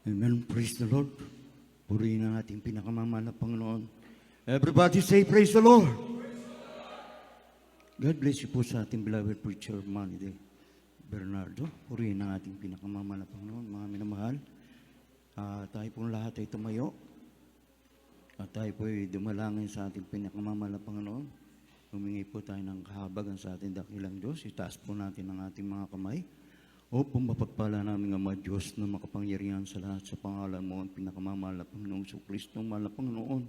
Amen. Praise the Lord. Purihin ang ating pinakamamahal na Panginoon. Everybody say, praise the Lord. God bless you po sa ating beloved preacher, Manny de Bernardo. Purihin ang ating pinakamamahal na Panginoon, mga minamahal. Tayo pong lahat ay tumayo. At tayo po ay dumalangin sa ating pinakamamahal na Panginoon. Humingi po tayo ng kahabagan sa ating dakilang Diyos. Itaas po natin ang ating mga kamay. Upang mapagpala namin ang mga Diyos na makapangyarihan sa lahat sa pangalan mo, ang pinakamamahal na Panginoon sa Kristo, mahal na Panginoon.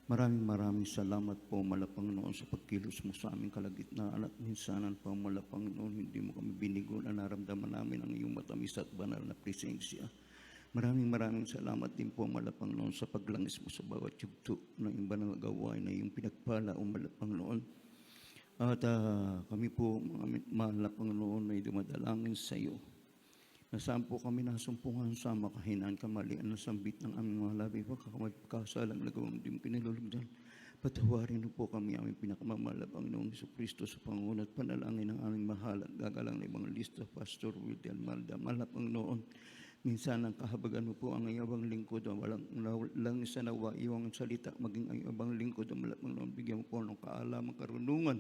Maraming salamat po, mahal na Panginoon, sa pagkilos mo sa aming kalagitnaan at minsanan pa, mahal na Panginoon, hindi mo kami binigo na naramdaman namin ang iyong matamis at banal na presensya. Maraming salamat din po, mahal na Panginoon, sa paglangis mo sa bawat yugto ng iyong banal na gawain na iyong pinagpala, o mahal na Panginoon. At kami po, mga mahal na Panginoon, ay dumadalangin sa iyo. Nasaan po kami nasumpungan sa makahinaan, kamalian na sambit ng aming mga labi, pagkakasalang nagawang din pinalulugdan. Patawarin po kami, aming pinakamamahal na Panginoon Jesucristo, sa Panginoon at panalangin ng aming mahal at gagalang na Evangelista, Pastor William Malda. Mahal na Panginoon, minsan ang kahabagan mo po ang iyong lingkod, walang isa nawa iyong salita, maging ang iyong lingkod, mahal na Panginoon, bigyan mo po ng kaalaman, karunungan,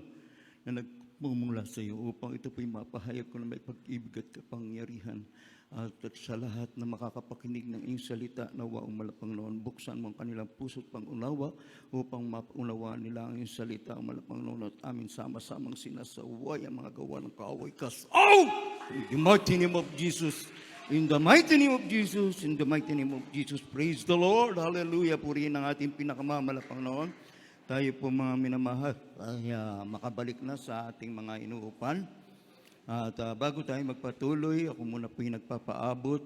na nagmumula sa iyo upang ito po'y mapahayag ko na may pag-ibig at kapangyarihan at sa lahat na makakapakinig ng iyong salita na waong malapang noon. Buksan mo ang kanilang puso't pangunawa upang maunawaan nila ang iyong salita ang malapang noon at amin sama-samang sinasaway ang mga gawa ng kaaway out! In the mighty name of Jesus. In the mighty name of Jesus. In the mighty name of Jesus. Praise the Lord. Hallelujah. Purihin ang ating pinakamamahal noon. Tayo po mga minamahal ay makabalik na sa ating mga inuupan. At bago tayo magpatuloy, ako muna po yung nagpapaabot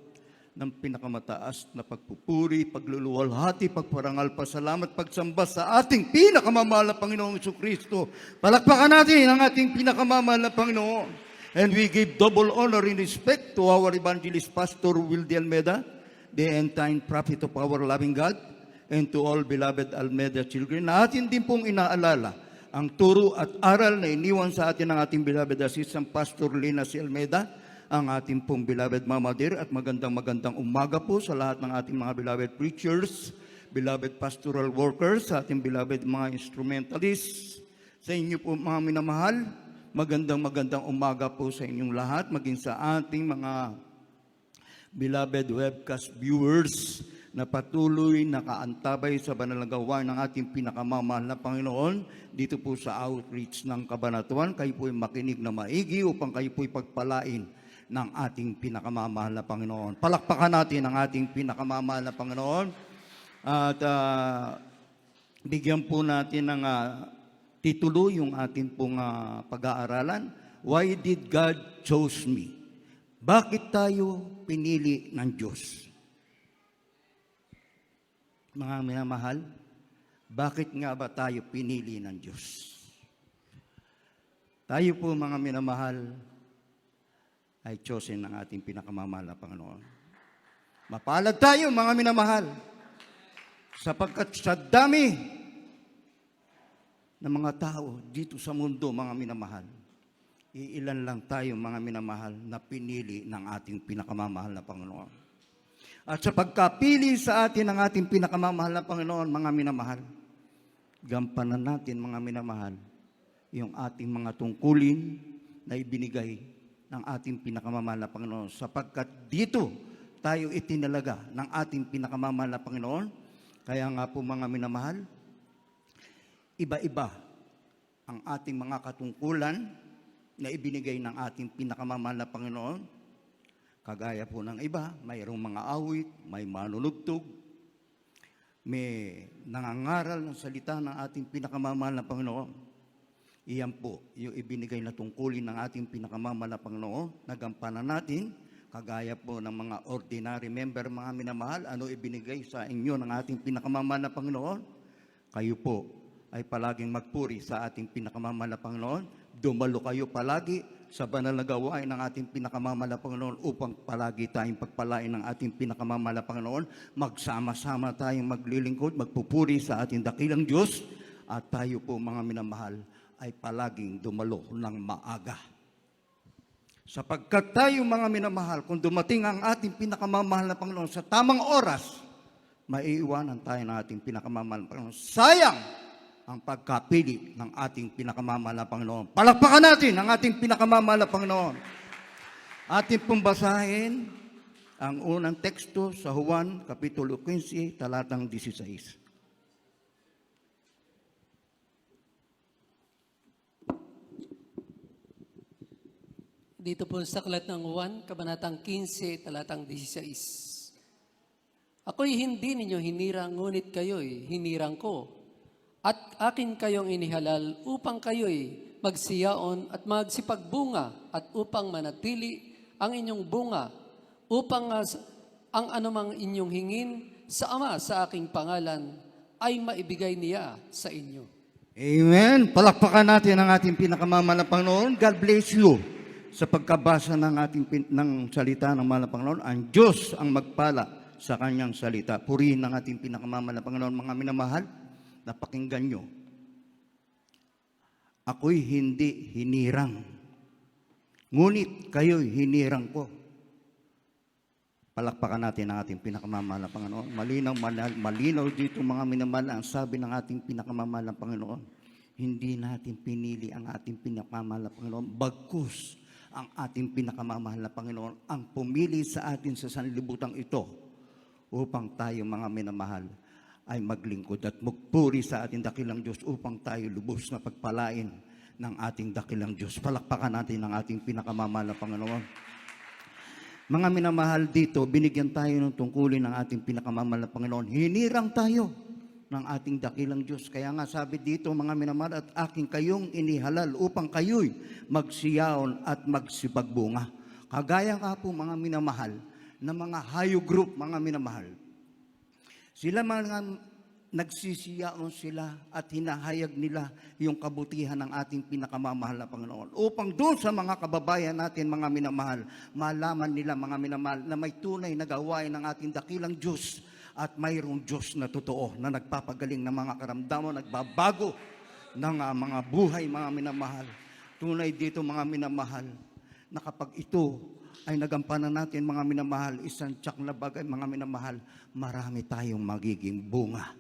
ng pinakamataas na pagpupuri, pagluluwalhati, pagparangal, pasalamat, pagsamba sa ating pinakamamahal na Panginoong Jesucristo. Palakpakan natin ang ating pinakamamahal na Panginoon. And we give double honor and respect to our evangelist, Pastor Wildy Almeida, the end-time prophet of our loving God, and to all beloved Almeida children, na atin din pong inaalala ang turo at aral na iniwan sa atin ng ating beloved assistant Pastor Lina C. Almeida, ang ating pong beloved Mama Dear, at magandang umaga po sa lahat ng ating mga beloved preachers, beloved pastoral workers, sa ating beloved mga instrumentalists, sa inyo po mga minamahal, magandang umaga po sa inyong lahat, maging sa ating mga beloved webcast viewers, na patuloy nakaantabay sa banal na gawain ng ating pinakamamahal na Panginoon dito po sa outreach ng Kabanatuan. Kayo po'y makinig na maigi upang kayo po'y pagpalain ng ating pinakamamahal na Panginoon. Palakpakan natin ang ating pinakamamahal na Panginoon at bigyan po natin ng titulo yung ating pong pag-aaralan. Why did God choose me? Bakit tayo pinili ng Diyos? Mga minamahal, bakit nga ba tayo pinili ng Diyos? Tayo po mga minamahal ay chosen ng ating pinakamamahal na Panginoon. Mapalad tayo mga minamahal, sapagkat sa dami ng mga tao dito sa mundo, mga minamahal, iilan lang tayo mga minamahal na pinili ng ating pinakamamahal na Panginoon. At sa pagkapili sa atin ng ating pinakamamahal na Panginoon, mga minamahal, gampanan natin mga minamahal, yung ating mga tungkulin na ibinigay ng ating pinakamamahal na Panginoon. Sapagkat dito tayo itinalaga ng ating pinakamamahal na Panginoon. Kaya nga po mga minamahal, iba-iba ang ating mga katungkulan na ibinigay ng ating pinakamamahal na Panginoon. Kagaya po ng iba, mayroong mga awit, may manunugtog, may nangangaral ng salita ng ating pinakamamahal na Panginoon. Iyan po yung ibinigay na tungkulin ng ating pinakamamahal na Panginoon. Nagampanan natin, kagaya po ng mga ordinary member, mga minamahal, ano ibinigay sa inyo ng ating pinakamamahal na Panginoon? Kayo po ay palaging magpuri sa ating pinakamamahal na Panginoon. Dumalo kayo palagi sa banal na gawain ng ating pinakamamahal na Panginoon upang palagi tayong pagpalain ng ating pinakamamahal na Panginoon. Magsama-sama tayong maglilingkod, magpupuri sa ating dakilang Diyos, at tayo po mga minamahal ay palaging dumalo ng maaga. Sapagkat tayo mga minamahal, kung dumating ang ating pinakamamahal na Panginoon sa tamang oras, maiiwanan tayo ng ating pinakamamahal na Panginoon. Sayang ang pagkapili ng ating pinakamamahal na Panginoon. Palakpakan natin ang ating pinakamamahal na Panginoon. Ating pong basahin ang unang teksto sa Juan, Kapitulo 15, talatang 16. Dito po sa aklat ng Juan, Kabanatang 15, talatang 16. Ako'y hindi ninyo hinirang, ngunit kayo'y hinirang ko. At akin kayong inihalal upang kayo'y magsiyaon at magsipagbunga at upang manatili ang inyong bunga, upang ang anumang inyong hingin sa Ama sa aking pangalan ay maibigay niya sa inyo. Amen. Palakpakan natin ang ating pinakamamahal na Panginoon. God bless you. Sa pagkabasa ng ng salita ng mahal na Panginoon, ang Diyos ang magpala sa kanyang salita. Purihin ang ating pinakamamahal na Panginoon. Mga minamahal, napakinggan nyo. Ako'y hindi hinirang, ngunit kayo'y hinirang ko. Palakpakan natin ang ating pinakamamahal na Panginoon. Malinaw dito mga minamahal ang sabi ng ating pinakamamahal na Panginoon. Hindi natin pinili ang ating pinakamamahal na Panginoon, bagkus ang ating pinakamamahal na Panginoon ang pumili sa atin sa sanlibutan ito upang tayo mga minamahal ay maglingkod at magpuri sa ating dakilang Diyos upang tayo lubos na pagpalain ng ating dakilang Diyos. Palakpakan natin ang ating pinakamamahal na Panginoon. Mga minamahal, dito, binigyan tayo ng tungkulin ng ating pinakamamahal na Panginoon. Hinirang tayo ng ating dakilang Diyos. Kaya nga sabi dito, mga minamahal, at aking kayong inihalal upang kayo'y magsiyaon at magsipagbunga. Kagaya nga po mga minamahal, na mga hayop group, mga minamahal. Sila mga nagsisiyaon sila at hinahayag nila yung kabutihan ng ating pinakamamahal na Panginoon. Upang doon sa mga kababayan natin, mga minamahal, malaman nila, mga minamahal, na may tunay na gawain ng ating dakilang Diyos at mayroong Diyos na totoo na nagpapagaling ng mga karamdaman, nagbabago ng mga buhay, mga minamahal. Tunay dito, mga minamahal, na kapag ito ay nagampanan natin, mga minamahal, isang tiyak na bagay, mga minamahal, marami tayong magiging bunga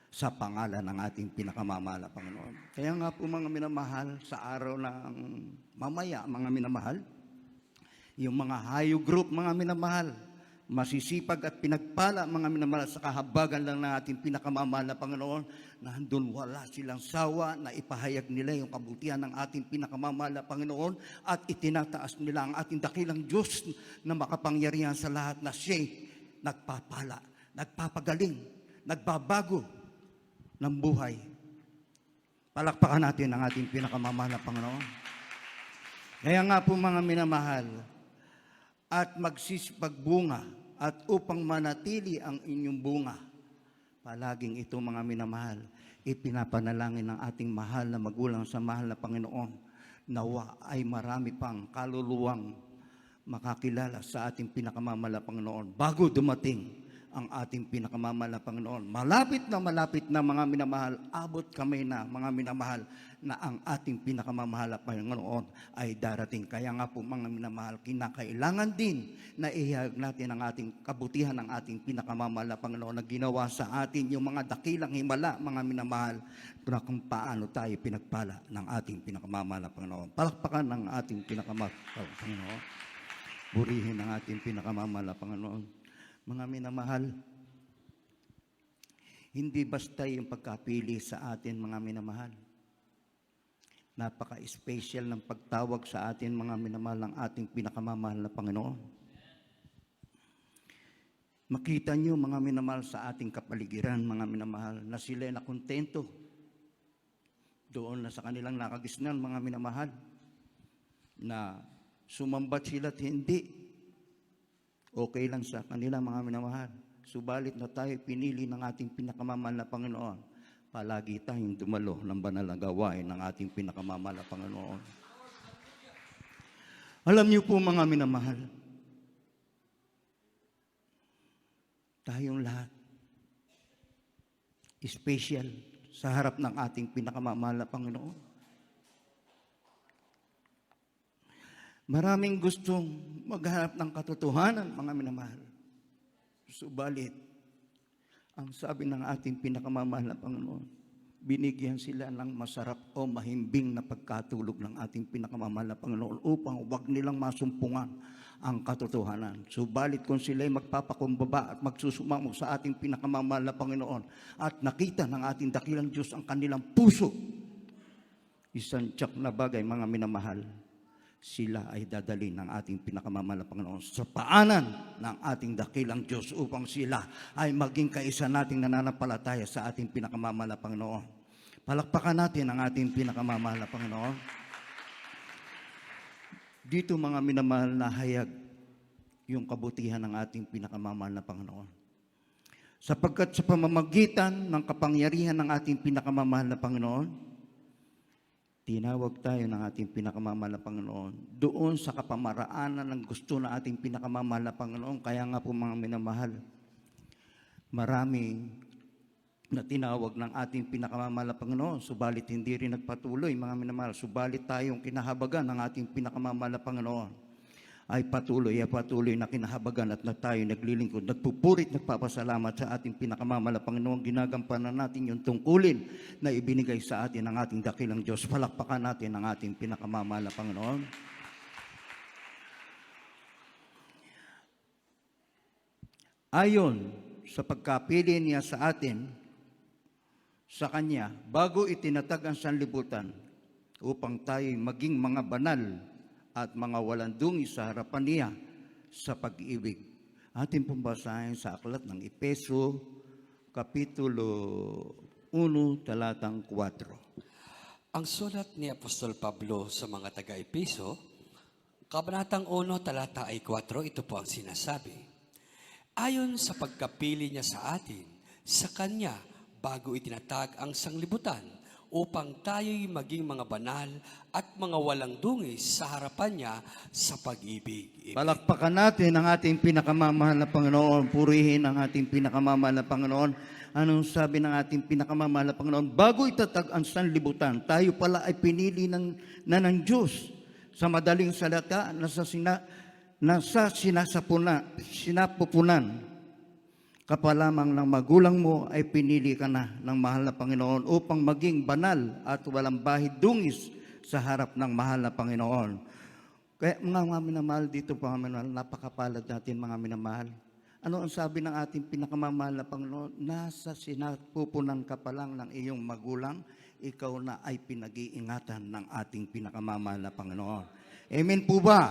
sa pangalan ng ating pinakamamahal na Panginoon. Kaya nga po, mga minamahal, sa araw ng mamaya, mga minamahal, yung mga hayo group, mga minamahal, masisipag at pinagpala, mga minamahal, sa kahabagan lang ng ating pinakamamahal na Panginoon, na handun wala silang sawa na ipahayag nila yung kabutihan ng ating pinakamamahal na Panginoon at itinataas nila ang ating dakilang Diyos na makapangyarihan sa lahat, na siya'y nagpapala, nagpapagaling, nagbabago ng buhay. Palakpakan natin ang ating pinakamamahal na Panginoon. Kaya nga po, mga minamahal, at magsisipagbunga at upang manatili ang inyong bunga. Palaging ito, mga minamahal, ipinapanalangin ng ating mahal na magulang sa mahal na Panginoon, nawa ay marami pang kaluluwang makakilala sa ating pinakamamahal na Panginoon bago dumating ang ating pinakamamahal na Panginoon. Malapit na, mga minamahal, abot kamay na, mga minamahal, na ang ating pinakamamahal na Panginoon ay darating. Kaya nga po, mga minamahal, kinakailangan din na ihayag natin ang ating kabutihan ng ating pinakamamahal na Panginoon na ginawa sa atin, yung mga dakilang himala, mga minamahal, na kung paano tayo pinagpala ng ating pinakamamahal na Panginoon. Palakpakan ng ating pinakamamahal na Panginoon. Burihin ang ating pinakamamahal na Panginoon. Mga minamahal, hindi basta yung pagkapili sa atin, mga minamahal. Napaka-special ng pagtawag sa atin, mga minamahal, ng ating pinakamamahal na Panginoon. Makita nyo, mga minamahal, sa ating kapaligiran, mga minamahal, na sila na kontento doon na sa kanilang nakagisnan, mga minamahal, na sumambat sila at hindi. Okay lang sa kanila, mga minamahal. Subalit na tayo pinili ng ating pinakamamahal na Panginoon, palagi tayong dumalo ng banal na gawain ng ating pinakamamahal na Panginoon. Alam niyo po, mga minamahal, tayong lahat special sa harap ng ating pinakamamahal na Panginoon. Maraming gustong maghanap ng katotohanan, mga minamahal. Subalit, ang sabi ng ating pinakamamahal na Panginoon, binigyan sila ng masarap o mahimbing na pagkatulog ng ating pinakamamahal na Panginoon upang huwag nilang masumpungan ang katotohanan. Subalit kung sila'y magpapakumbaba at magsusumamo sa ating pinakamamahal na Panginoon at nakita ng ating dakilang Diyos ang kanilang puso, isang tiyak na bagay, mga minamahal, sila ay dadalhin ng ating pinakamamahal na Panginoon sa paanan ng ating dakilang Diyos upang sila ay maging kaisa nating nananampalataya sa ating pinakamamahal na Panginoon. Palakpakan natin ang ating pinakamamahal na Panginoon. Dito, mga minamahal, na hayag yung kabutihan ng ating pinakamamahal na Panginoon. Sapagkat sa pamamagitan ng kapangyarihan ng ating pinakamamahal na Panginoon, tinawag tayo ng ating pinakamamahal na Panginoon doon sa kapamaraanan ng gusto na ating pinakamamahal na Panginoon. Kaya nga po, mga minamahal, marami na tinawag ng ating pinakamamahal na Panginoon, subalit hindi rin nagpatuloy, mga minamahal. Subalit tayong kinahabagan ng ating pinakamamahal na Panginoon ay patuloy na kinahabagan at na tayo naglilingkod, nagpupurit, nagpapasalamat sa ating pinakamamahal na Panginoon. Ginagampanan natin yung tungkulin na ibinigay sa atin ng ating dakilang Diyos. Palakpakan natin ang ating pinakamamahal na Panginoon. Ayon sa pagkapili niya sa atin, sa Kanya, bago itinatag ang sanlibutan, upang tayo'y maging mga banal at mga walang dungi sa harapan niya sa pag-ibig. Ating pumbasahin sa aklat ng Efeso, Kapitulo 1, talatang 4. Ang sulat ni Apostol Pablo sa mga taga-Efeso, Kabanatang 1, talata ay 4, ito po ang sinasabi. Ayon sa pagkapili niya sa atin, sa Kanya, bago itinatag ang sanglibutan, upang tayo'y maging mga banal at mga walang dungis sa harapan niya sa pag-ibig. Palakpakan natin ang ating pinakamamahal na Panginoon. Purihin ang ating pinakamamahal na Panginoon. Anong sabi ng ating pinakamamahal na Panginoon? Bago itatag ang sanlibutan, tayo pala ay pinili ng Diyos. Sa madaling salita, sinapupunan ka pa lamang ng magulang mo ay pinili ka na ng mahal na Panginoon upang maging banal at walang bahid dungis sa harap ng mahal na Panginoon. Kaya mga minamahal dito, mga minamahal, napakapalad natin, mga minamahal. Ano ang sabi ng ating pinakamamahal na Panginoon? Nasa sinapupunan ka pa lang ng iyong magulang, ikaw na ay pinag-iingatan ng ating pinakamamahal na Panginoon. Amen po ba?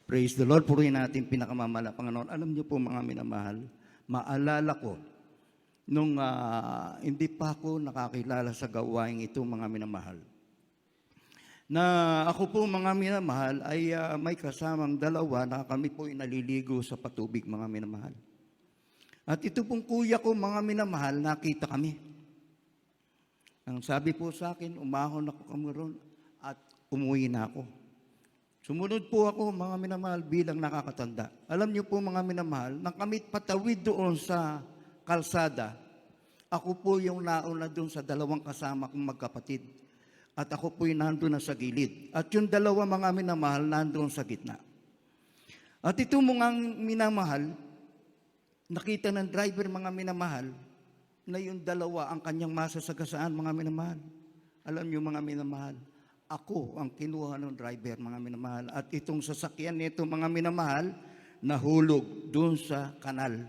Praise the Lord. Purihin natin pinakamamahal na Panginoon. Alam niyo po, mga minamahal, maalala ko, nung hindi pa ako nakakilala sa gawain ito, mga minamahal, na ako po, mga minamahal, ay may kasamang dalawa na kami po naliligo sa patubig, mga minamahal. At ito pong kuya ko, mga minamahal, nakita kami. Ang sabi po sa akin, umahon ako kamuron at umuwi na ako. Sumunod po ako, mga minamahal, bilang nakakatanda. Alam niyo po, mga minamahal, nang kami patawid doon sa kalsada, ako po yung nauna doon sa dalawang kasama kong magkapatid. At ako po yung nandun na sa gilid. At yung dalawa, mga minamahal, nandun sa gitna. At ito, mga minamahal, nakita ng driver, mga minamahal, na yung dalawa ang kanyang masasagasaan, mga minamahal. Alam niyo, mga minamahal, ako ang kinuha ng driver, mga minamahal. At itong sasakyan nito, mga minamahal, nahulog doon sa kanal.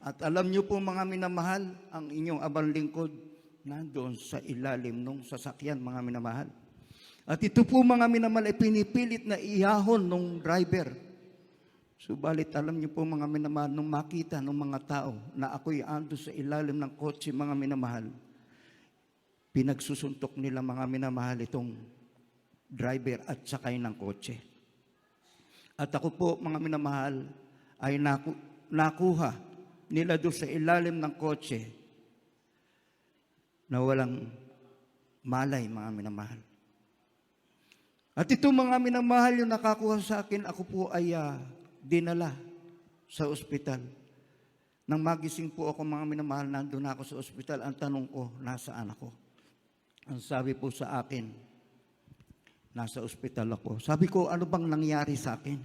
At alam niyo po, mga minamahal, ang inyong abang lingkod, nandoon sa ilalim ng sasakyan, mga minamahal. At ito po, mga minamahal, ay pinipilit na ihahon ng driver. Subalit, alam niyo po, mga minamahal, nung makita ng mga tao na ako'y ando sa ilalim ng kotse, mga minamahal, pinagsusuntok nila, mga minamahal, itong driver at sakay ng kotse. At ako po, mga minamahal, ay nakuha nila doon sa ilalim ng kotse na walang malay, mga minamahal. At ito, mga minamahal, yung nakakuha sa akin, ako po ay dinala sa ospital. Nang magising po ako, mga minamahal, nandun ako sa ospital. Ang tanong ko, nasaan ako? Ang sabi po sa akin, Nasa ospital ako. Sabi ko, ano bang nangyari sa akin?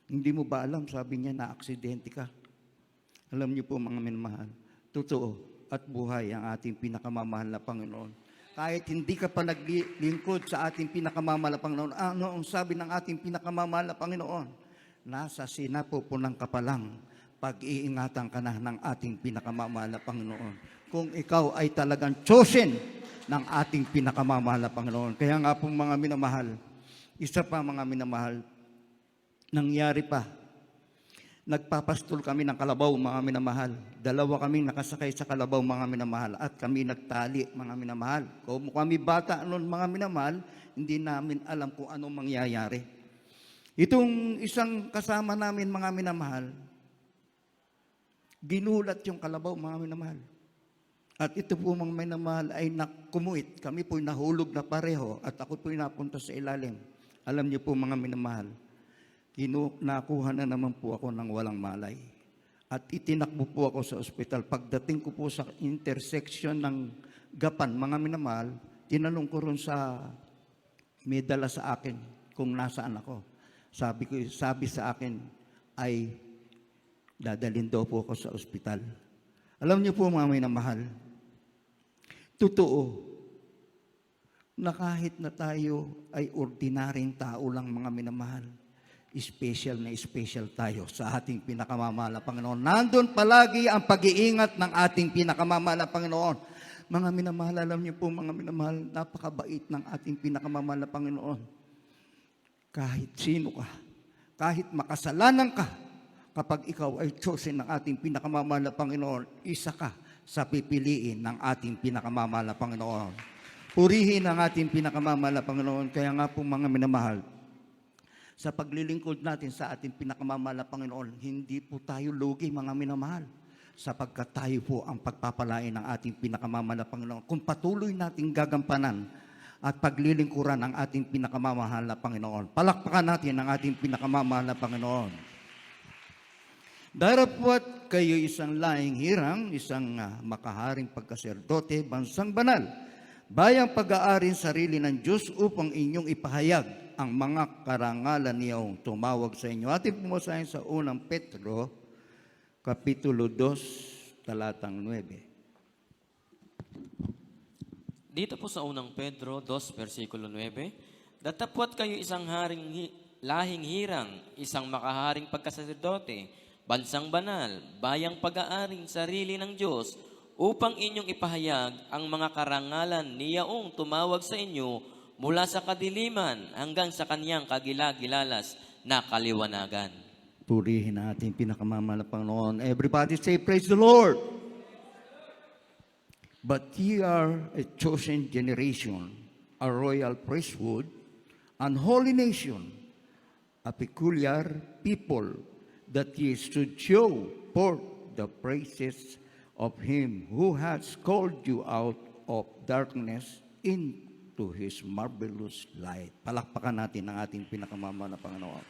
Hindi mo ba alam? Sabi niya, na-aksidente ka. Alam niyo po mga minamahal, totoo at buhay ang ating pinakamamahal na Panginoon. Kahit hindi ka pa naglingkod sa ating pinakamamahal na Panginoon, ano ang sabi ng ating pinakamamahal na Panginoon? Nasa sinapupunan ka pa lang, pag-iingatan ka na ng ating pinakamamahal na Panginoon. Kung ikaw ay talagang chosen ng ating pinakamamahal na Panginoon. Kaya nga po mga minamahal, isa pa mga minamahal, nangyari pa. Nagpapastol kami ng kalabaw, mga minamahal. 2 kaming nakasakay sa kalabaw, mga minamahal. At kami nagtali, mga minamahal. Kung kami bata noon, mga minamahal, hindi namin alam kung anong mangyayari. Itong isang kasama namin, mga minamahal, ginulat yung kalabaw, mga minamahal. At ito po, mga minamahal, ay kumuit. Kami po'y nahulog na pareho at ako po'y napunta sa ilalim. Alam niyo po, mga minamahal, nakuha na naman po ako ng walang malay. At itinakbo po ako sa ospital. Pagdating ko po sa intersection ng Gapan, mga minamahal, tinanong ko ron sa may dala sa akin kung nasaan ako. Sabi sa akin ay dadalhin daw po ako sa ospital. Alam niyo po mga minamahal, totoo na kahit na tayo ay ordinaryong tao lang mga minamahal, special na special tayo sa ating pinakamamahal na Panginoon. Nandun palagi ang pag-iingat ng ating pinakamamahal na Panginoon. Mga minamahal, alam niyo po mga minamahal, napakabait ng ating pinakamamahal na Panginoon. Kahit sino ka, kahit makasalanan ka, kapag ikaw ay chosen ng ating pinakamamahal na Panginoon, isa ka sa pipiliin ng ating pinakamamahal na Panginoon. Purihin ang ating pinakamamahal na Panginoon. Kaya nga po mga minamahal, sa paglilingkod natin sa ating pinakamamahal na Panginoon, hindi po tayo lugi mga minamahal, sapagkat tayo po ang pagpapalain ng ating pinakamamahal na Panginoon. Kung patuloy nating gagampanan at paglilingkuran ang ating pinakamamahal na Panginoon, palakpakan natin ang ating pinakamamahal na Panginoon. Darapwat kayo isang lahing hirang, isang makaharing pagkaserdote, bansang banal, bayang pag-aaring sarili ng Diyos upang inyong ipahayag ang mga karangalan niyong tumawag sa inyo. Ating pumasahin sa unang Pedro, Kapitulo 2, talatang 9. Dito po sa unang Pedro 2, versikulo 9, datapwat kayo isang lahing hirang, isang makaharing pagkasaserdote, bansang banal, bayang pag-aaring sarili ng Diyos, upang inyong ipahayag ang mga karangalan niyaong tumawag sa inyo mula sa kadiliman hanggang sa kaniyang kagilagilalas na kaliwanagan. Purihin natin pinakamamahal na Panginoon. Everybody say, praise the Lord! But ye are a chosen generation, a royal priesthood, an holy nation, a peculiar people, that ye should show forth the praises of Him who has called you out of darkness into His marvelous light. Palakpakan natin ang ating pinakamamahal na Panginoon.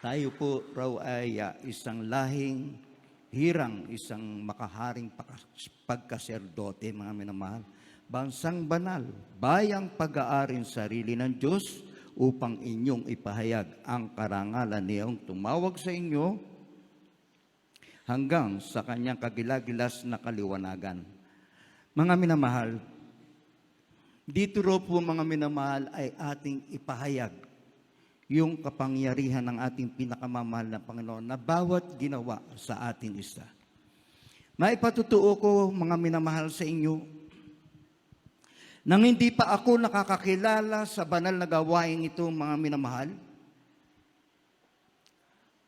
Tayo po raw ay isang lahing hirang, isang makaharing pagkaserdote, mga minamahal. Bansang banal, bayang pag-aaring sarili ng Diyos upang inyong ipahayag ang karangalan niyong tumawag sa inyo hanggang sa kanyang kagilagilas na kaliwanagan. Mga minamahal, dito raw po mga minamahal ay ating ipahayag yung kapangyarihan ng ating pinakamamahal na Panginoon na bawat ginawa sa ating isa. Maipatutuo ko mga minamahal sa inyo, nang hindi pa ako nakakakilala sa banal na gawain ito mga minamahal,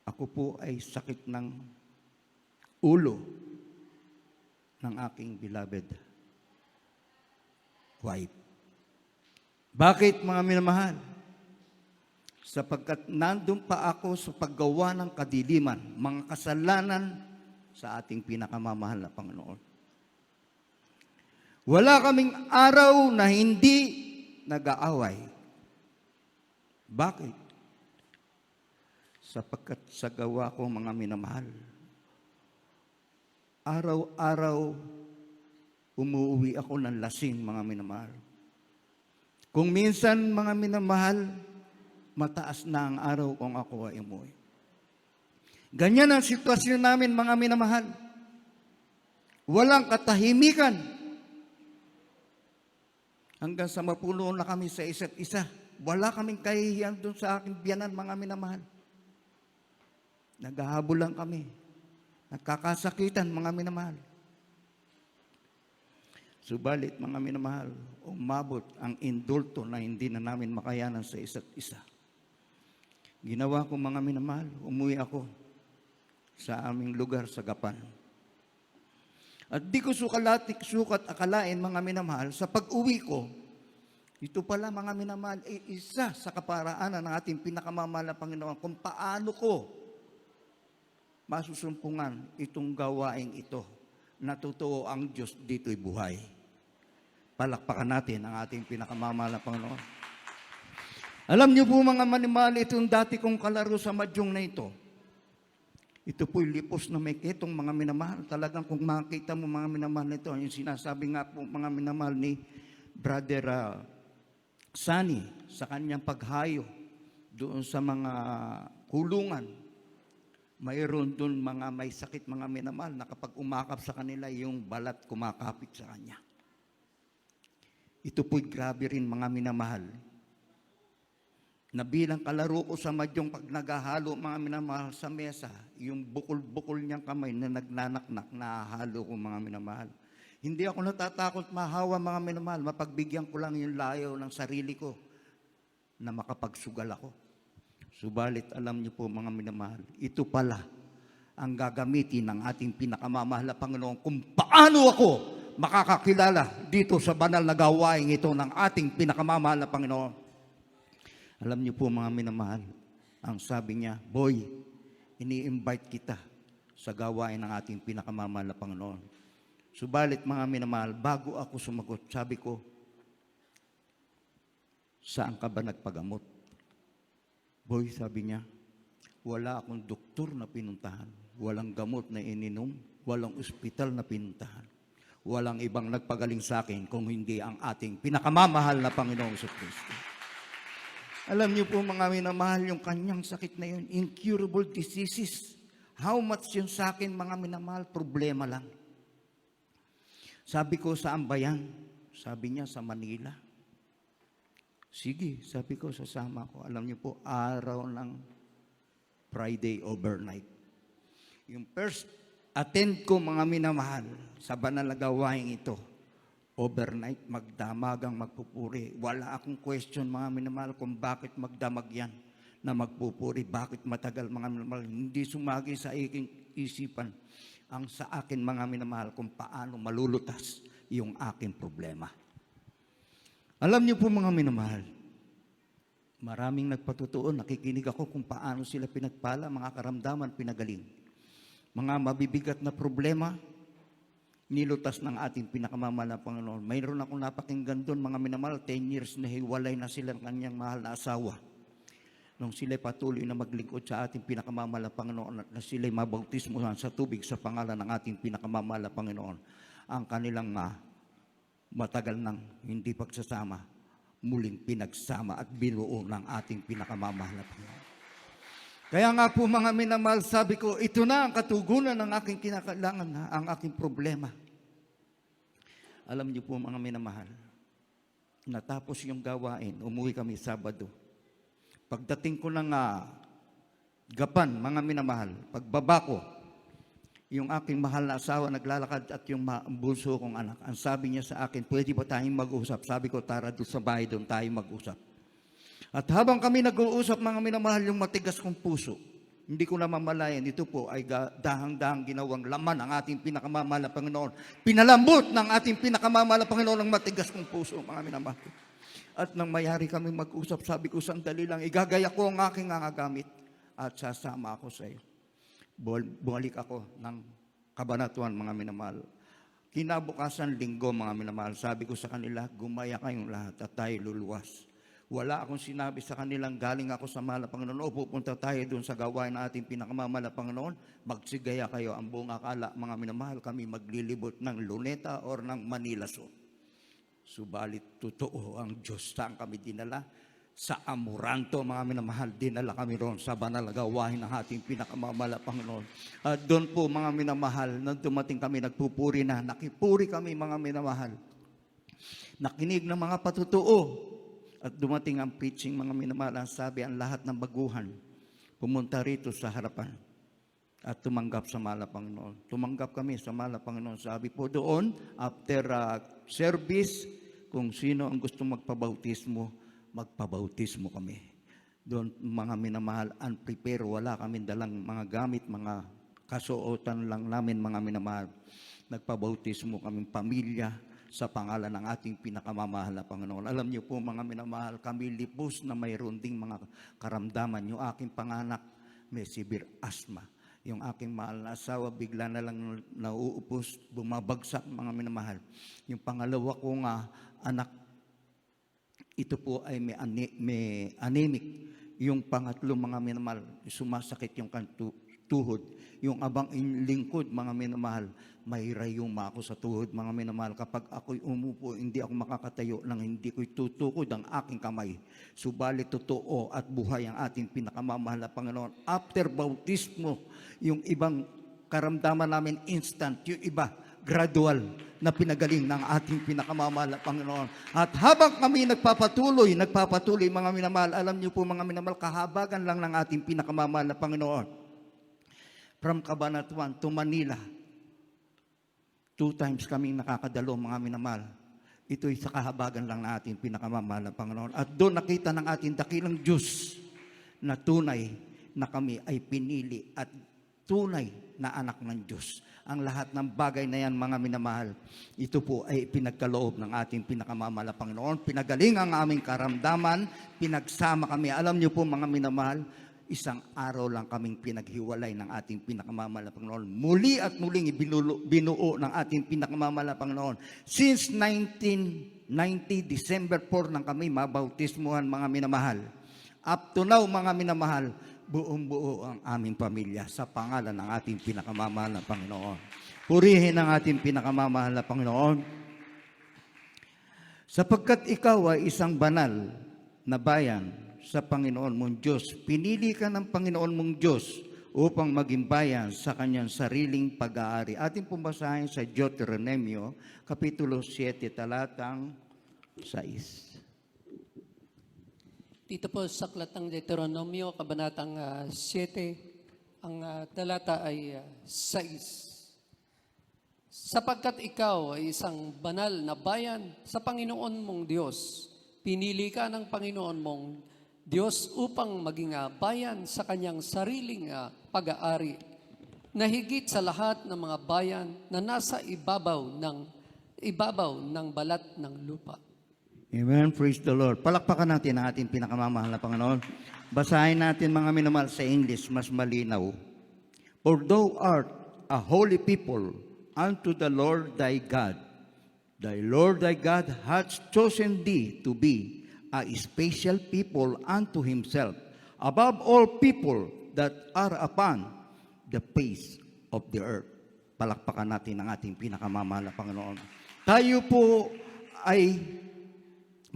ako po ay sakit ng ulo ng aking beloved wife. Bakit mga minamahal? Sapagkat nandun pa ako sa paggawa ng kadiliman, mga kasalanan sa ating pinakamamahal na Panginoon. Wala kaming araw na hindi nag-aaway. Bakit? Sapagkat sa gawa ko mga minamahal, araw-araw umuwi ako ng lasing mga minamahal. Kung minsan, mga minamahal, mataas na ang araw kung ako ay umuwi. Ganyan ang sitwasyon namin, mga minamahal. Walang katahimikan. Hanggang sa mapuno na kami sa isa't isa. Wala kaming kahihiyan doon sa aking biyanan, mga minamahal. Naghahabol lang kami. Nagkakasakitan, mga minamahal. Subalit, mga minamahal, umabot ang indulto na hindi na namin makayanan sa isa't isa. Ginawa ko, mga minamahal, umuwi ako sa aming lugar sa Gapan. At di ko sukat akalain, mga minamahal, sa pag-uwi ko, ito pala, mga minamahal, ay isa sa kaparaanan ng ating pinakamamahal na Panginoon kung paano ko masusumpungan itong gawaing ito na totoo ang Diyos dito'y buhay. Palakpakan natin ang ating pinakamamahal na Panginoon. Alam niyo po, mga manimahal, itong dati kong kalaro sa madyong na ito. Ito po'y lipos na may ketong, mga minamahal. Talagang kung makita mo, mga minamahal, na ito, yung sinasabi nga po, mga minamahal, ni Brother Sunny sa kanyang paghayo doon sa mga kulungan. Mayroon doon mga may sakit, mga minamahal, na kapag umakap sa kanila, yung balat kumakapit sa kanya. Ito po'y grabe rin, mga minamahal. Na bilang kalaro ko sa madyong pag naghahalo, mga minamahal, sa mesa, yung bukol-bukol niyang kamay na nagnanaknak, nahahalo ko, mga minamahal. Hindi ako natatakot mahawa, mga minamahal. Mapagbigyan ko lang yung layo ng sarili ko na makapagsugal ako. Subalit, alam niyo po, mga minamahal, ito pala ang gagamitin ng ating pinakamamahal na Panginoon kung paano ako makakakilala dito sa banal na gawain ito ng ating pinakamamahal na Panginoon. Alam niyo po, mga minamahal, ang sabi niya, boy, ini-invite kita sa gawain ng ating pinakamamahal na Panginoon. Subalit, mga minamahal, bago ako sumagot, sabi ko, saan ka ba nagpagamot? Boy, sabi niya, wala akong doktor na pinuntahan, walang gamot na ininom, walang ospital na pinuntahan, walang ibang nagpagaling sa akin kung hindi ang ating pinakamamahal na Panginoong Kristo. Alam niyo po, mga minamahal, yung kanyang sakit na yun, incurable diseases. How much yun sa akin, mga minamahal? Problema lang. Sabi ko, saan ba yan? Sabi niya, sa Manila. Sige, sabi ko, sasama ko. Alam niyo po, araw ng Friday overnight. Yung first attend ko, mga minamahal, sa banal na gawain ito, overnight, magdamagang magpupuri. Wala akong question, mga minamahal, kung bakit magdamag yan na magpupuri. Bakit matagal, mga minamahal. Hindi sumagi sa aking isipan ang sa akin, mga minamahal, kung paano malulutas yung aking problema. Alam niyo po, mga minamahal, maraming nagpatutuon, nakikinig ako kung paano sila pinagpala, mga karamdaman, pinagaling. Mga mabibigat na problema, nilutas ng ating pinakamamahal na Panginoon. Mayroon akong napakinggan doon, mga minamahal, 10 years na hiwalay na sila ng kanyang mahal na asawa. Nung sila'y patuloy na maglingkod sa ating pinakamamahal na Panginoon at na sila'y mabautismo sa tubig sa pangalan ng ating pinakamamahal na Panginoon, ang kanilang matagal nang hindi pagsasama, muling pinagsama at binuo ng ating pinakamamahal na Panginoon. Kaya nga po, mga minamahal, sabi ko, ito na ang katugunan ng aking kinakailangan, ang aking problema. Alam niyo po, mga minamahal, natapos yung gawain, umuwi kami Sabado. Pagdating ko ng Gapan, mga minamahal, pagbaba ko, yung aking mahal na asawa naglalakad at yung bunso kong anak, ang sabi niya sa akin, pwede ba tayong mag-usap? Sabi ko, tara doon sa bahay, doon tayo mag-usap. At habang kami nag-uusap, mga minamahal, yung matigas kong puso, hindi ko na mamalayan, ito po ay dahang-dahang ginawang laman ang ating pinakamamahal na Panginoon. Pinalambot ng ating pinakamamahal na Panginoon ang matigas kong puso, mga minamahal. At nang mayari kami mag-usap, sabi ko, sandali lang, igagaya ko ang aking gamit at sasama ako sa iyo. Bumalik ako ng Kabanatuan, mga minamahal. Kinabukasan linggo, mga minamahal, sabi ko sa kanila, gumaya kayong lahat at tayo luluwas. Wala akong sinabi sa kanilang galing ako sa mahal na Panginoon o pupunta tayo doon sa gawain na ating pinakamamahal na Panginoon. Magsigaya kayo. Ang buong akala, mga minamahal, kami maglilibot ng Luneta or ng Manila Zoo. Subalit totoo ang Diyos saan kami dinala. Sa Amoranto, mga minamahal, dinala kami roon sa banal na gawain ng ating pinakamamala, Panginoon. At doon po, mga minamahal, nang dumating kami, nagpupuri na, nakipuri kami, mga minamahal. Nakinig ng mga patutuo. At dumating ang preaching, mga minamahal, ang sabi, ang lahat ng baguhan, pumunta rito sa harapan at tumanggap sa mala, Panginoon. Tumanggap kami sa mala, Panginoon. Sabi po doon, after service, kung sino ang gusto magpabautismo kami. Doon, mga minamahal, unprepared, wala kami dalang mga gamit, mga kasuotan lang namin, mga minamahal. Nagpabautismo kaming pamilya sa pangalan ng ating pinakamamahal na Panginoon. Alam niyo po, mga minamahal, kami lipos na mayroon ding mga karamdaman. Yung aking panganak, may severe asthma. Yung aking mahal na asawa, bigla na lang nauupos, bumabagsak, mga minamahal. Yung pangalawa kong anak, ito po ay may anemic. Yung pangatlo, mga minamahal, sumasakit yung tuhod. Yung abang lingkod, mga minamahal, may rayuma ako sa tuhod, mga minamahal. Kapag ako'y umupo, hindi ako makakatayo nang hindi ko'y tutukod ang aking kamay. Subalit totoo at buhay ang ating pinakamamahal na Panginoon. After bautismo, yung ibang karamdaman namin instant, yung iba gradual na pinagaling ng ating pinakamamahal na Panginoon. At habang kami nagpapatuloy, mga minamahal, alam niyo po, mga minamahal, kahabagan lang ng ating pinakamamahal na Panginoon. From Cabanatuan to Manila, 2 times kaming nakakadalo, mga minamahal. Ito'y sa kahabagan lang ng ating pinakamamahal na Panginoon. At doon nakita ng ating dakilang Diyos na tunay na kami ay pinili at tunay na anak ng Diyos. Ang lahat ng bagay na yan, mga minamahal, ito po ay pinagkaloob ng ating pinakamamahal na Panginoon. Pinagaling ang aming karamdaman, pinagsama kami. Alam niyo po, mga minamahal, isang araw lang kaming pinaghiwalay ng ating pinakamamahal na Panginoon. Muli at muling binuo ng ating pinakamamahal na Panginoon. Since 1990, December 4 nang kami mabautismuhan, mga minamahal. Up to now, mga minamahal, buong-buo ang aming pamilya sa pangalan ng ating pinakamamahal na Panginoon. Purihin ang ating pinakamamahal na Panginoon. Sapagkat ikaw ay isang banal na bayan sa Panginoon mong Diyos. Pinili ka ng Panginoon mong Diyos upang maging bayan sa kanyang sariling pag-aari. Ating pumbasahin sa Deuteronomio, Kapitulo 7, talatang 6. Dito po sa aklat ng Deuteronomio, kabanatang 7, ang talata ay 6. Sapagkat ikaw ay isang banal na bayan sa Panginoon mong Diyos, pinili ka ng Panginoon mong Diyos upang maging bayan sa kanyang sariling pag-aari, na higit sa lahat ng mga bayan na nasa ibabaw ng balat ng lupa. Amen. Praise the Lord. Palakpakan natin ang ating pinakamamahal na Panginoon. Basahin natin, mga minamahal, sa English, mas malinaw. For thou art a holy people unto the Lord thy God. Thy Lord thy God hath chosen thee to be a special people unto himself, above all people that are upon the face of the earth. Palakpakan natin ang ating pinakamamahal na Panginoon. Tayo po ay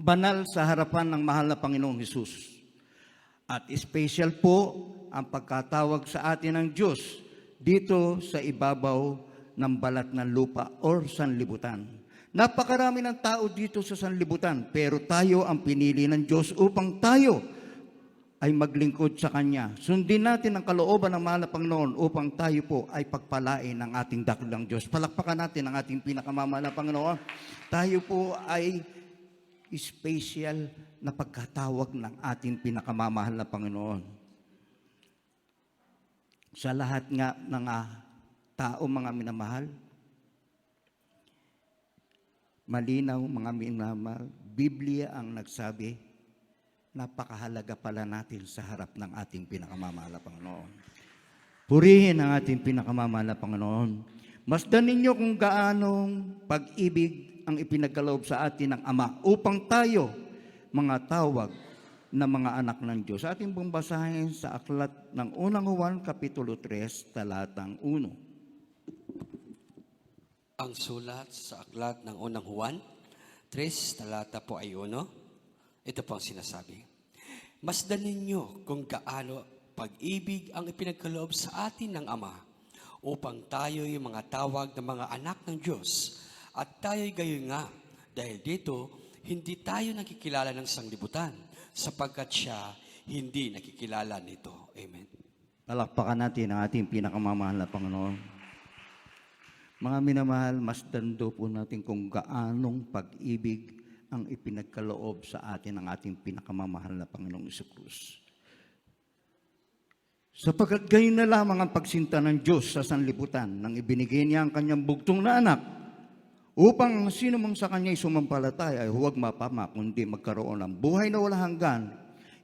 banal sa harapan ng mahal na Panginoong Hesus. At special po ang pagkatawag sa atin ng Diyos dito sa ibabaw ng balat ng lupa or sanlibutan. Napakarami ng tao dito sa sanlibutan, pero tayo ang pinili ng Diyos upang tayo ay maglingkod sa Kanya. Sundin natin ang kalooban ng mahal na Panginoon upang tayo po ay pagpalain ng ating dakilang Diyos. Palakpakan natin ang ating pinakamamahal na Panginoon. Tayo po ay special na pagkatawag ng ating pinakamamahal na Panginoon. Sa lahat nga ng tao, mga minamahal, malinaw, mga minamahal, Biblia ang nagsabi, napakahalaga pala natin sa harap ng ating pinakamamahal na Panginoon. Purihin ang ating pinakamamahal na Panginoon. Masdan ninyo kung gaanong pag-ibig ang ipinagkaloob sa atin ng Ama upang tayo, mga tawag na mga anak ng Diyos. Ating pong basahin sa aklat ng unang Juan, Kapitulo 3, talatang 1. Ang sulat sa aklat ng unang Juan, 3, talata po ay 1. Ito po ang sinasabi. Masdan ninyo kung gaano pag-ibig ang ipinagkaloob sa atin ng Ama upang tayo'y mga tawag ng mga anak ng Diyos. At tayo'y gayon nga dahil dito hindi tayo nakikilala ng sanglibutan sapagkat siya hindi nakikilala nito. Amen. Palakpakan natin ang ating pinakamamahal na Panginoon. Mga minamahal, masdan po natin kung gaanong pag-ibig ang ipinagkaloob sa atin ng ating pinakamamahal na Panginoong Hesus. Sapagkat gayon na lamang ang pagsinta ng Diyos sa sanlibutan nang ibinigay niya ang kanyang bugtong na anak upang sino mang sa kanya'y sumampalataya ay huwag mapama kundi magkaroon ng buhay na walang hanggan.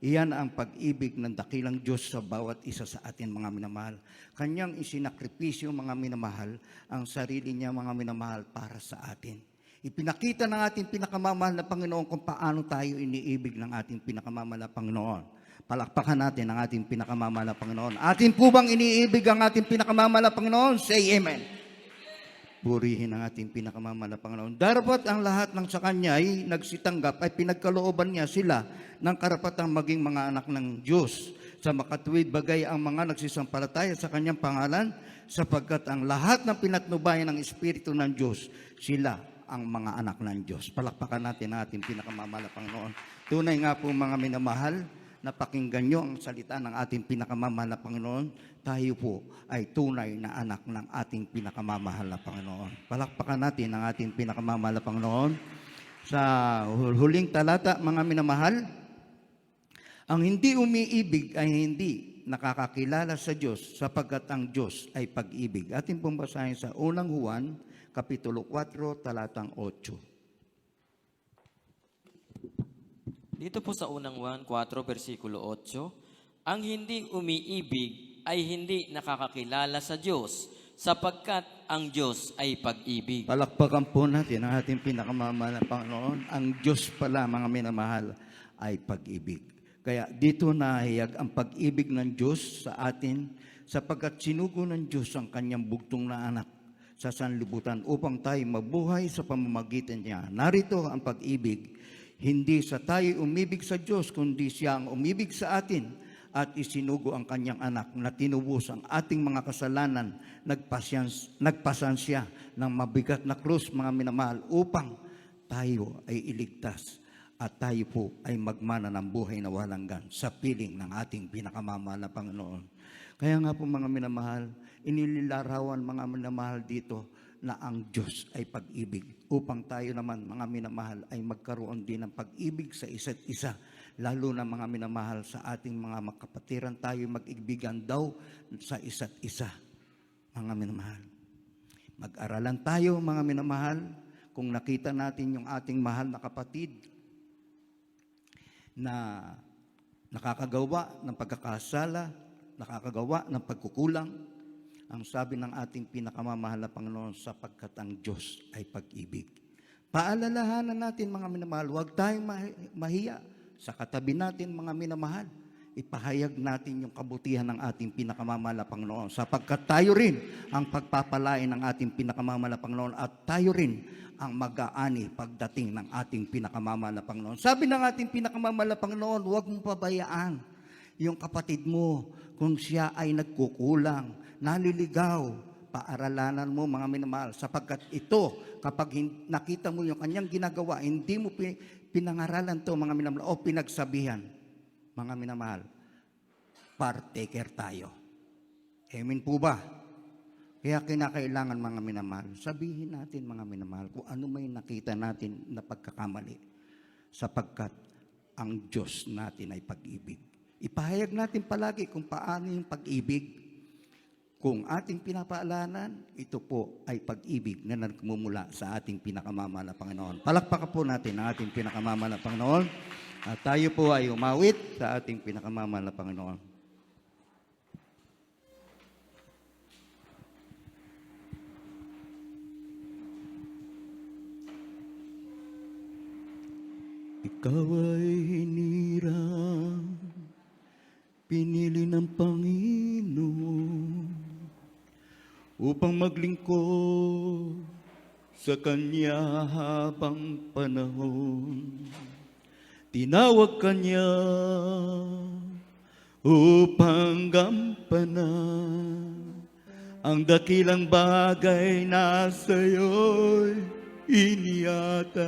Iyan ang pag-ibig ng dakilang Diyos sa bawat isa sa atin, mga minamahal. Kanyang isinakripisyo, mga minamahal, ang sarili niya, mga minamahal, para sa atin. Ipinakita ng ating pinakamamahal na Panginoon kung paano tayo iniibig ng ating pinakamamahal na Panginoon. Palakpakan natin ang ating pinakamamahal na Panginoon. Atin po bang iniibig ang ating pinakamamahal na Panginoon? Say amen. Purihin ang ating pinakamamahal na Panginoon. Dapat ang lahat ng sa Kanya ay nagsitanggap ay pinagkalooban niya sila ng karapatang maging mga anak ng Diyos. Sa makatuwid bagay ang mga nagsisampalataya sa Kanyang pangalan sapagkat ang lahat ng pinatnubayan ng Espiritu ng Diyos, sila ang mga anak ng Diyos. Palakpakan natin ang ating pinakamamahal na Panginoon. Tunay nga po mga minamahal, napakinggan nyo ang salita ng ating pinakamamahal na Panginoon. Tayo po ay tunay na anak ng ating pinakamamahal na Panginoon. Palakpakan natin ang ating pinakamamahal na Panginoon. Sa huling talata, mga minamahal, ang hindi umiibig ay hindi nakakakilala sa Diyos sapagkat ang Diyos ay pag-ibig. Ating pong basahin sa unang Juan, Kapitulo 4, talatang 8. Dito po sa unang Juan 4, versikulo 8, ang hindi umiibig ay hindi nakakakilala sa Diyos, sapagkat ang Diyos ay pag-ibig. Palakpakan po natin ang ating pinakamamahal na Panginoon. Ang Diyos pala, mga minamahal, ay pag-ibig. Kaya dito nahayag ang pag-ibig ng Diyos sa atin, sapagkat sinugo ng Diyos ang kanyang bugtong na anak sa sanlibutan upang tayo mabuhay sa pamamagitan niya. Narito ang pag-ibig. Hindi sa tayo umibig sa Diyos, kundi siya ang umibig sa atin at isinugo ang kanyang anak na tinubos ang ating mga kasalanan, nagpasan siya ng mabigat na krus, mga minamahal, upang tayo ay iligtas at tayo po ay magmana ng buhay na walang hanggan sa piling ng ating pinakamamahal na Panginoon. Kaya nga po mga minamahal, inililarawan mga minamahal dito na ang Diyos ay pag-ibig upang tayo naman mga minamahal ay magkaroon din ng pag-ibig sa isa't isa. Lalo na mga minamahal sa ating mga makapatiran, tayo mag-ibigan daw sa isa't isa. Mga minamahal, mag-aralan tayo mga minamahal kung nakita natin yung ating mahal na kapatid na nakakagawa ng pagkakasala, nakakagawa ng pagkukulang. Ang sabi ng ating pinakamamahal na Panginoon, sapagkat ang Diyos ay pag-ibig. Paalalahanan natin mga minamahal, huwag tayong mahiya sa katabi natin mga minamahal. Ipahayag natin yung kabutihan ng ating pinakamamahal na Panginoon, sapagkat tayo rin ang pagpapalain ng ating pinakamamahal na Panginoon at tayo rin ang mag-aani pagdating ng ating pinakamamahal na Panginoon. Sabi ng ating pinakamamahal na Panginoon, huwag mong pabayaan yung kapatid mo kung siya ay nagkukulang, naliligaw. Paaralanan mo mga minamahal, sapagkat ito, kapag nakita mo yung kanyang ginagawa, hindi mo pinangaralan to mga minamahal o pinagsabihan, mga minamahal, partaker tayo. Amen po ba? Kaya kinakailangan mga minamahal, sabihin natin mga minamahal kung ano may nakita natin na pagkakamali, sapagkat ang Diyos natin ay pag-ibig. Ipahayag natin palagi kung paano yung pag-ibig. Kung ating pinapaalanan, ito po ay pag-ibig na nagmumula sa ating pinakamamahal na Panginoon. Palakpakan po natin ang ating pinakamamahal na Panginoon at tayo po ay umawit sa ating pinakamamahal na Panginoon. Ikaw ay hinirang, pinili ng Panginoon upang maglingkod sa kanya habang panahon. Tinawag kanya upang gampanan ang dakilang bagay na sa'yo'y iniyatan.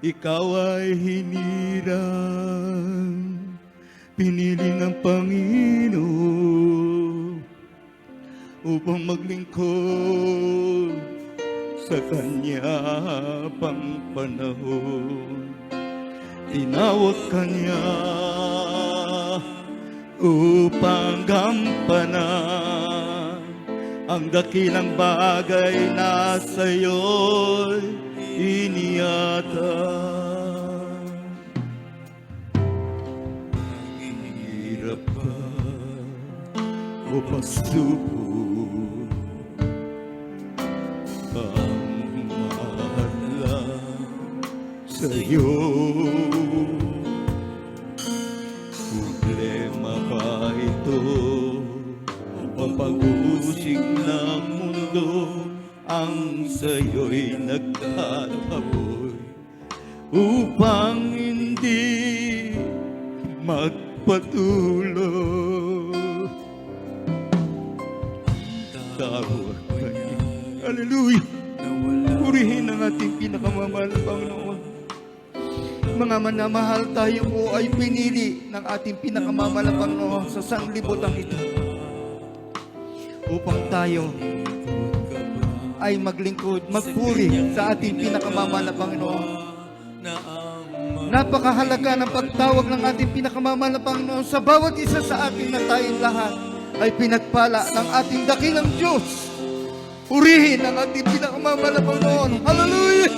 Ikaw ay hinirang, pinili ng Panginoon upang maglingkod sa Kanya pang panahon. Tinawag Kanya upang gampanan ang dakilang bagay na sa'yo'y iniyatan. Hirap ka o pagsubok, ang mahal lang sa'yo. Problema ba ito upang pag-uusig ng mundo ang sa'yo'y nagtataboy upang hindi magpatuloy? Tawag ka niya. Hallelujah! Purihin ang ating pinakamamahal na Panginoon. Mga manamahal, tayo po ay pinili ng ating pinakamamahal na Panginoon sa sanglibutan ito upang tayo ay maglingkod, magpuri sa ating pinakamamahal na Panginoon. Napakahalaga ng pagtawag ng ating pinakamamahal na Panginoon sa bawat isa sa ating na tayong lahat ay pinagpala ng ating dakilang Diyos. Purihin ang ating pinakamamahal na Panginoon. Hallelujah!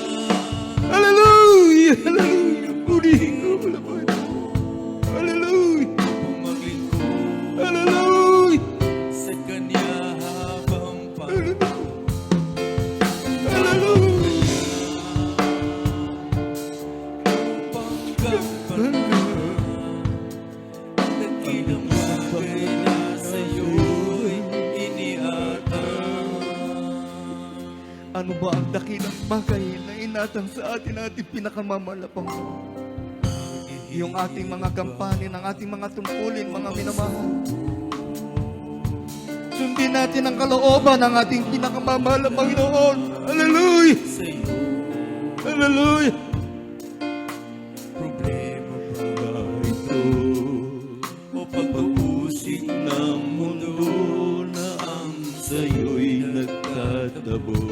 Hallelujah! Hallelujah! Purihin ko wala pa. Hallelujah! Hallelujah! Sa Kanya habang dakilang bagay na sa'yo'y iniatang. Ano ba ang dakilang bagay na inatang sa atin ating pinakamamahal na Panginoon? Yung ating mga gampanin, ang ating mga tungkulin, mga minamahal. Sundin natin ang kalooban ng ating pinakamamahal na Panginoon. Hallelujah! Hallelujah! Problema Ba ito o pag-uusig ng mundo na ang sa'yo'y nagtatabo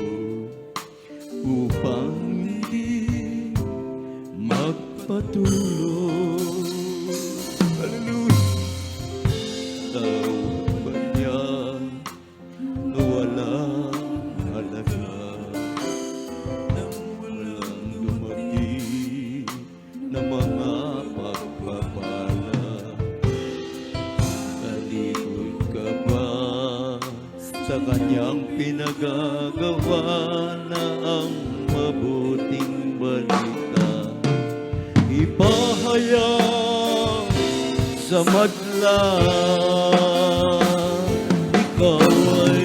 upang hindi magpatuloy. Hallelujah! Tawag ba niya na walang halaga, walang dumating na mga pagpapala? Talikod ka ba sa kanyang pinagagawa na ang mabuting balita ipahayag sa madla? Ikaw ay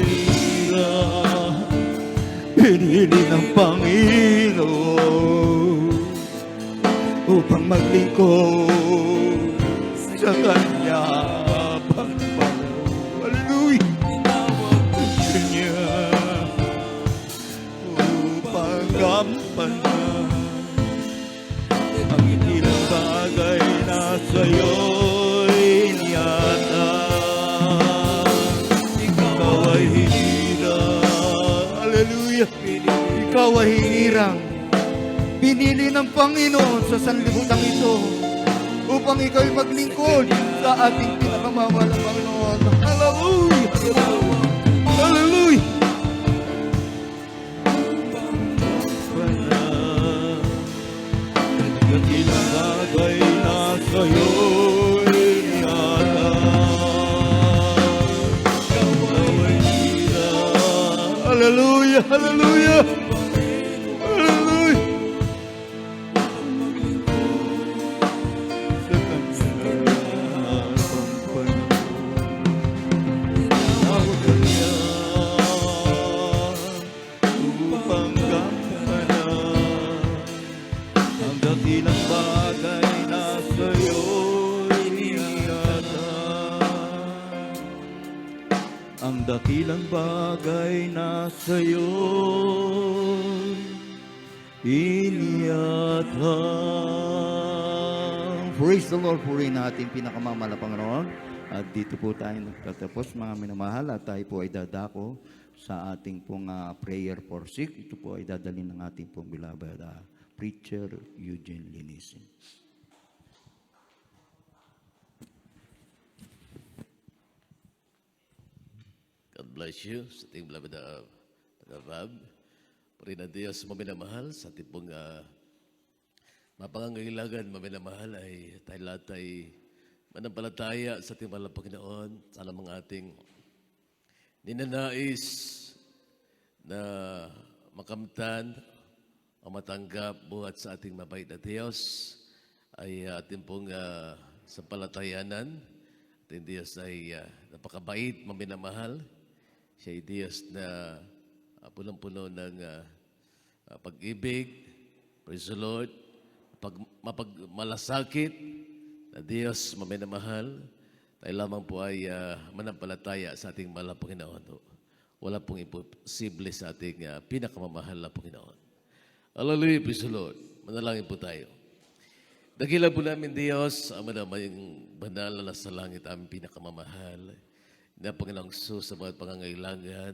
pinili ng Panginoon upang maglingkod sa Kanya pang panahon. Hallelujah! Kanya upang gampanan ang ilang bagay na sa'yo'y iniyatan. Ikaw ay hinirang. Hallelujah! Ikaw ay hinirang. Pinili ng Panginoon sa sanlibutan ito upang ikaw ay maglingkod sa ating pinakamamahal na Panginoon. Hallelujah! Hallelujah! Dakilang bagay na sa'yo'y iniyatan. Ikaw ay hinirang. Hallelujah! Hallelujah! Hallelujah! Sa Kanya pang panahon, tawag Kanya dakilang bagay na sa'yo iniatang. Praise the Lord, purihin natin pinakamamahal na Panginoon. At dito po tayo nagtatapos, mga minamahal, at tayo po ay dadako sa ating pong prayer for sick. Ito po ay dadalhin ng ating pong beloved preacher Eugene Linisin. God bless you sa ating beloved Rab. Puri na Diyos, maminamahal, sa ating pong mapangangailangan, maminamahal, ay tayo lahat ay manampalataya sa ating mahal na Panginoon. Sana mga ating ninanais na makamtan o matanggap buhat sa ating mabait na Diyos ay ating pong sampalatayanan. Ating Diyos ay napakabait, maminamahal. Siya ay Diyos na punong-puno ng pag-ibig. Praise the Lord. Mapagmalasakit na Diyos maminamahal. Tayo lamang po ay manampalataya sa ating mahal na Panginoon. Wala pong imposible sa ating pinakamamahal na Panginoon. Hallelujah, praise the Lord. Manalangin po tayo. Dakilan po namin Diyos, ang manamang banal na nasa langit, aming pinakamamahal. Na Panginoong Sus sa mga pangangailangan,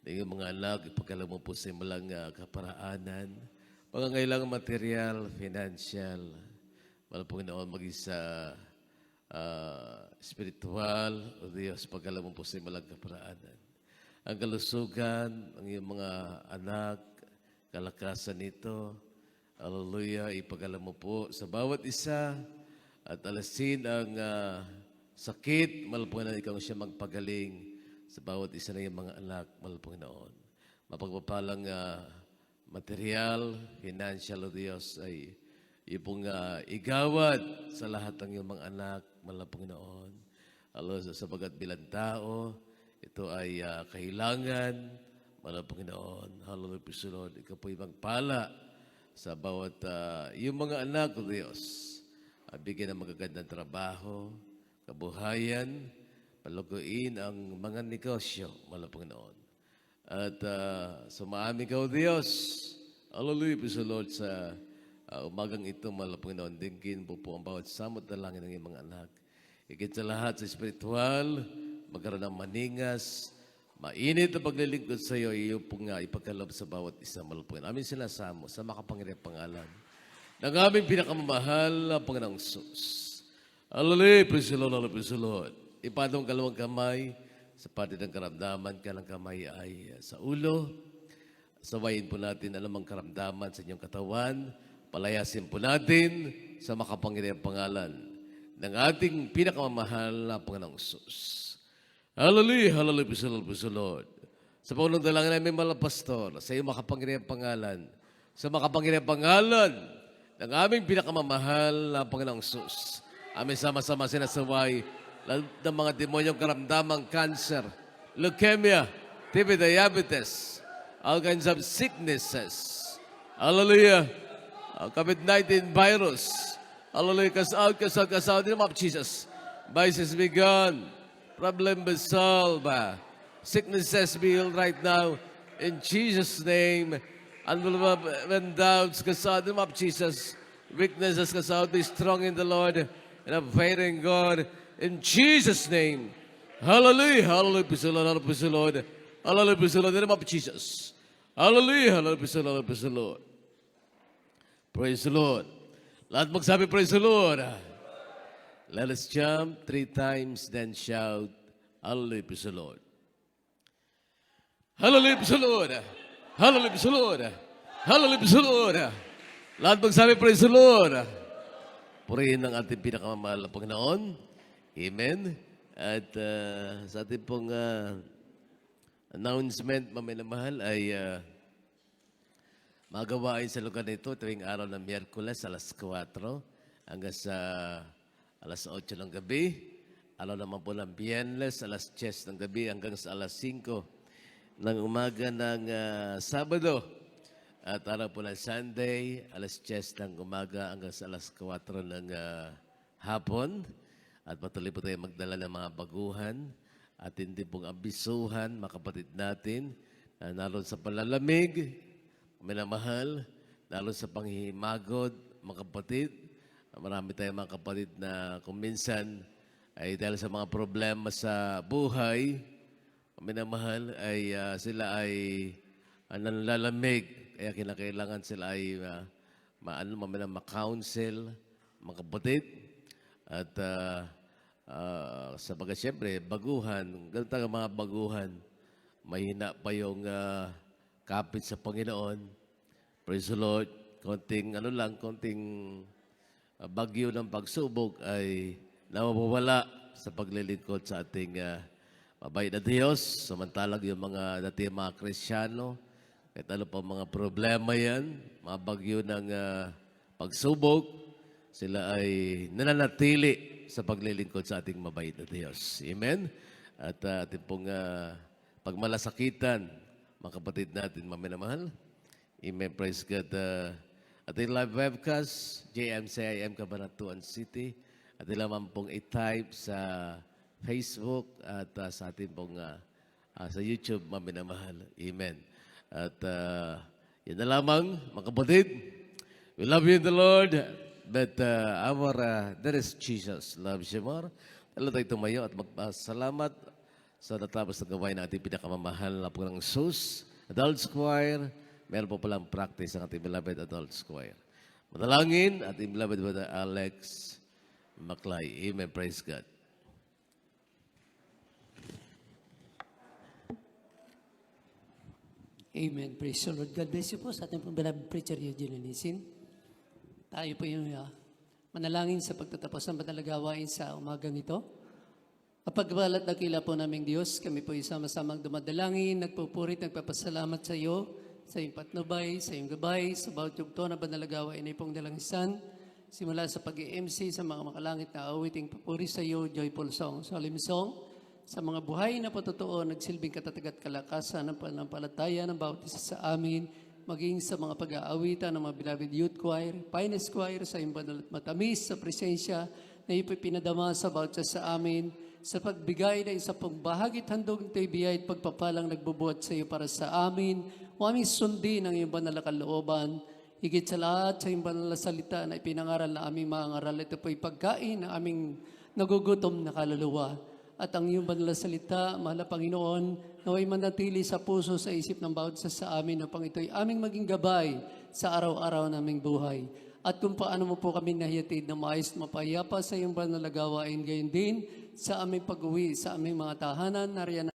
na iyong mga anak, ipagkalam mo po sa malang kaparaanan, pangangailangan material, financial, mahal Panginoon, maging sa spiritual, o Diyos, pagkalam mo po sa malang kaparaanan. Ang kalusugan, ang iyong mga anak, kalakasan nito, hallelujah, ipagkalam mo po sa bawat isa, at alasin ang sakit, mahal Panginoon, ikaw siya magpagaling sa bawat isa na yung mga anak, mahal Panginoon. Mapagpapalang material, financial o Diyos ay ipong igawad sa lahat ng iyong mga anak, mahal Panginoon. Hallelujah, sapagat bilang tao, ito ay kahilangan, mahal Panginoon. Hallelujah, praise the Lord. Ikaw po magpala sa bawat iyong mga anak o Diyos. Bigyan ng magagandang trabaho, kabuhayan, paluguin ang mga negosyo, mahal Panginoon. At sumaamin ka, O Diyos. Hallelujah, praise the Lord, sa umagang ito, mahal Panginoon. Dinggin po ang bawat samot na langit ng iyong mga anak. Higit sa lahat sa spiritual, magkaroon ng maningas, mainit na paglilingkod sa iyo, iyo pong ipagkaloob sa bawat isa, mahal Panginoon. Aming sinasamo sa makapangyarihang pangalan ng aming pinakamamahal na Panginoong Sus. Hallelujah, praise the Lord, hallelujah, praise the Lord. Ipadong kalawang kamay sa pati ng karamdaman, kalang kamay ay sa ulo. Sawayin po natin anumang karamdaman sa inyong katawan. Palayasin po natin sa makapangyarihang pangalan ng ating pinakamamahal na Panginoong Sus. Hallelujah, hallelujah, praise the Lord, praise the Lord. Sa Panginoong dalangin namin, mahal na pastor, sa iyong makapangyarihang pangalan, sa makapangyarihang pangalan ng aming pinakamamahal na Panginoong Sus. Amin sama-sama sinasaway ng mga demonyong karamdamang cancer, leukemia, TB, diabetes, all kinds of sicknesses. Hallelujah. COVID-19 virus. Hallelujah. Cast out in the name of Jesus. Vices be gone. Problem be solved. Sicknesses be healed right now in Jesus' name. And when doubts cast out in the name of Jesus. Weaknesses cast out. Be strong in the Lord. And I'm fighting God in Jesus' name. Hallelujah. Hallelujah. Praise the Lord. Hallelujah. Praise the Lord. Hallelujah. Praise the Lord. In the name of Jesus. Hallelujah. Hallelujah. Praise the Lord. Praise the Lord. Praise the Lord. Lahat magsabi, praise the Lord. Let us jump 3 times, then shout, hallelujah, praise the Lord. Hallelujah, praise the Lord. Hallelujah, praise the Lord. Hallelujah, praise the Lord. Lahat magsabi, praise the Lord. Purihin ng ating pinakamamahal na Panginoon. Amen. At sa ating pong announcement, maminamahal, ay magawain sa lugar nito tuwing araw ng Miyerkules, alas 4 hanggang sa alas 8 ng gabi. Araw naman po ng Biyernes, alas 10 ng gabi hanggang sa alas 5 ng umaga ng Sabado. At araw po ng Sunday, alas 10 ng umaga hanggang sa alas 4 ng hapon. At patuloy po tayo magdala ng mga baguhan at hindi pong ambisuhan, mga kapatid natin, na naroon sa palalamig, minamahal, naroon sa panghihimagod, mga kapatid. Marami tayong mga kapatid na kung minsan ay dahil sa mga problema sa buhay, minamahal, ay sila ay nanlalamig. Kaya kinakailangan sila ay ma-counsel, mga kapatid. At sa bagay, siyempre, baguhan, ganun talaga mga baguhan, mahina pa yung kapit sa Panginoon. Praise the Lord. Konting bagyo ng pagsubok ay nawawala sa paglilingkod sa ating mabait na Diyos. Samantalang yung mga dating mga Kristiyano, kahit ano pa mga problema yan, mga bagyo ng pagsubok, sila ay nananatili sa paglilingkod sa ating mabait na Diyos. Amen? At ating pong pagmalasakitan, mga kapatid natin, maminamahal. Amen. Praise God. Ating live webcast, JMCIM Cabanatuan City. At naman pong i-type sa Facebook at sa ating pong sa YouTube, maminamahal. Amen. At yun na lamang, mga kapatid. We love you in the Lord. But there is Jesus loves you more. Talo tayo tumayo at magpasalamat sa natapos na gawain na ating pinakamamahal na po ng SUS, Adult Choir. Meron po palang practice ang ating beloved Adult Choir. Manalangin, ating beloved Brother Alex Maclay. Amen. Praise God. Amen. Praise the Lord. God bless you po sa ating pong beloved preacher, Eugene Linisin. Tayo po yung manalangin sa pagtatapos ng banal na gawain sa umagang ito. Kapagbalat dakila po naming Diyos, kami po isama-samang dumadalangin, nagpupurit, nagpapasalamat sa iyo, sa iyong patnubay, sa iyong gabay, sa bawat yugto na banal na gawain ay pong dalangisan. Simula sa pag-MC, sa mga makalangit na awiting papuri sa iyo, joyful song, solemn song, sa mga buhay na patotoo, nagsilbing katatag at kalakasan ng pananampalataya ng bawat isa sa amin, maging sa mga pag-aawitan ng mga beloved youth choir, finest choir, sa iyong banal at matamis, sa presensya na ipinadama sa bawat isa sa amin, sa pagbigay na isa pong bahagi at handog ng biyaya at pagpapalang nagbubuhat sa iyo para sa amin, o aming sundin ang iyong banal na kalooban, higit sa lahat sa iyong banal na salita na ipinangaral na aming mga ngaral. Ito po'y pagkain ng aming nagugutom na kaluluwa. At ang iyong banal na salita, mahal na Panginoon, naway manatili sa puso, sa isip ng bawat isa sa amin, upang ito'y aming maging gabay sa araw-araw naming buhay. At kung paano mo po kami nahiyatid na maayos na mapayapa sa iyong banal na gawain, gayon din sa aming pag-uwi, sa aming mga tahanan, nariyan